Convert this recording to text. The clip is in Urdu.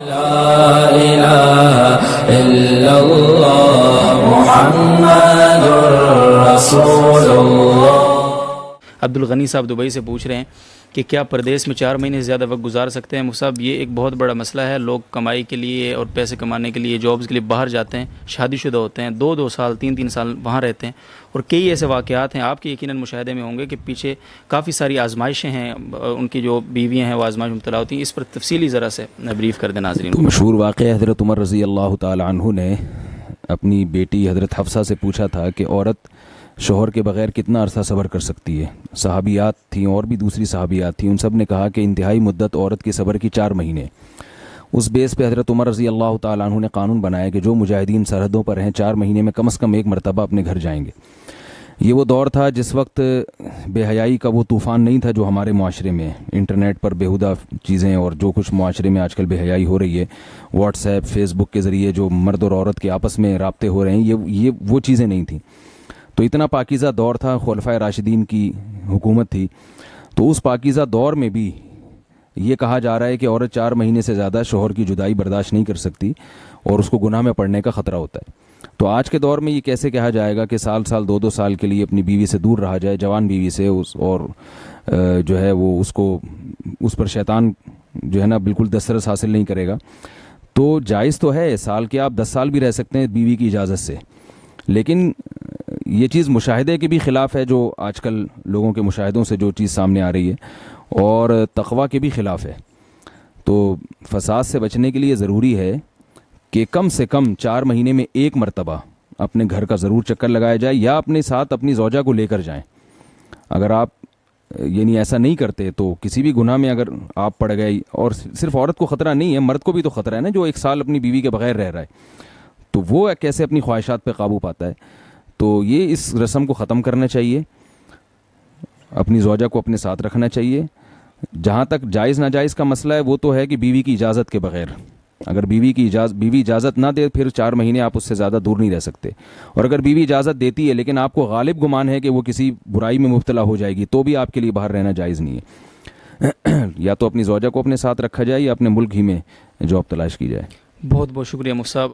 لا الہ الا اللہ محمد رسول اللہ۔ عبدالغنی صاحب دبئی سے پوچھ رہے ہیں کہ کیا پردیس میں 4 مہینے سے زیادہ وقت گزار سکتے ہیں؟ مفتی صاحب یہ ایک بہت بڑا مسئلہ ہے، لوگ کمائی کے لیے اور پیسے کمانے کے لیے جابز کے لیے باہر جاتے ہیں، شادی شدہ ہوتے ہیں، 2 سال 3 سال وہاں رہتے ہیں، اور کئی ایسے واقعات ہیں آپ کے یقیناً مشاہدے میں ہوں گے کہ پیچھے کافی ساری آزمائشیں ہیں، ان کی جو بیویاں ہیں وہ آزمائش میں مبتلا ہوتی ہیں، اس پر تفصیلی ذرا سے بریف کر دیں ناظرین۔ تو مشہور واقعہ حضرت عمر رضی اللہ تعالی عنہ نے اپنی بیٹی حضرت حفصہ سے پوچھا تھا کہ عورت شوہر کے بغیر کتنا عرصہ صبر کر سکتی ہے۔ صحابیات تھیں اور بھی دوسری صحابیات تھیں، ان سب نے کہا کہ انتہائی مدت عورت کے صبر کی 4 مہینے۔ اس بیس پہ حضرت عمر رضی اللہ تعالیٰ عنہ نے قانون بنایا کہ جو مجاہدین سرحدوں پر ہیں 4 مہینے میں کم از کم 1 مرتبہ اپنے گھر جائیں گے۔ یہ وہ دور تھا جس وقت بے حیائی کا وہ طوفان نہیں تھا جو ہمارے معاشرے میں انٹرنیٹ پر بیہودہ چیزیں اور جو کچھ معاشرے میں آج کل بے حیائی ہو رہی ہے، واٹس ایپ فیس بک کے ذریعے جو مرد اور عورت کے آپس میں رابطے ہو رہے ہیں، یہ وہ چیزیں نہیں تھیں۔ تو اتنا پاکیزہ دور تھا، خلفائے راشدین کی حکومت تھی، تو اس پاکیزہ دور میں بھی یہ کہا جا رہا ہے کہ عورت 4 مہینے سے زیادہ شوہر کی جدائی برداشت نہیں کر سکتی اور اس کو گناہ میں پڑنے کا خطرہ ہوتا ہے۔ تو آج کے دور میں یہ کیسے کہا جائے گا کہ سال 2 سال کے لیے اپنی بیوی سے دور رہا جائے، جوان بیوی سے، اور جو ہے وہ اس پر شیطان جو ہے نا بالکل دسترس حاصل نہیں کرے گا۔ تو جائز تو ہے، سال کے آپ 10 سال بھی رہ سکتے ہیں بیوی کی اجازت سے، لیکن یہ چیز مشاہدے کے بھی خلاف ہے، جو آج کل لوگوں کے مشاہدوں سے جو چیز سامنے آ رہی ہے، اور تقویٰ کے بھی خلاف ہے۔ تو فساد سے بچنے کے لیے ضروری ہے کہ کم سے کم 4 مہینے میں 1 مرتبہ اپنے گھر کا ضرور چکر لگایا جائے، یا اپنے ساتھ اپنی زوجہ کو لے کر جائیں۔ اگر آپ یعنی ایسا نہیں کرتے تو کسی بھی گناہ میں اگر آپ پڑ گئے، اور صرف عورت کو خطرہ نہیں ہے، مرد کو بھی تو خطرہ ہے نا، جو 1 سال اپنی بیوی کے بغیر رہ رہا ہے، تو وہ کیسے اپنی خواہشات پہ قابو پاتا ہے؟ تو یہ اس رسم کو ختم کرنا چاہیے، اپنی زوجہ کو اپنے ساتھ رکھنا چاہیے۔ جہاں تک جائز ناجائز کا مسئلہ ہے وہ تو ہے کہ بیوی کی اجازت کے بغیر، اگر بیوی اجازت نہ دے پھر 4 مہینے آپ اس سے زیادہ دور نہیں رہ سکتے، اور اگر بیوی اجازت دیتی ہے لیکن آپ کو غالب گمان ہے کہ وہ کسی برائی میں مبتلا ہو جائے گی، تو بھی آپ کے لیے باہر رہنا جائز نہیں ہے۔ یا تو اپنی زوجہ کو اپنے ساتھ رکھا جائے یا اپنے ملک ہی میں جاب تلاش کی جائے۔ بہت بہت شکریہ مفتی صاحب۔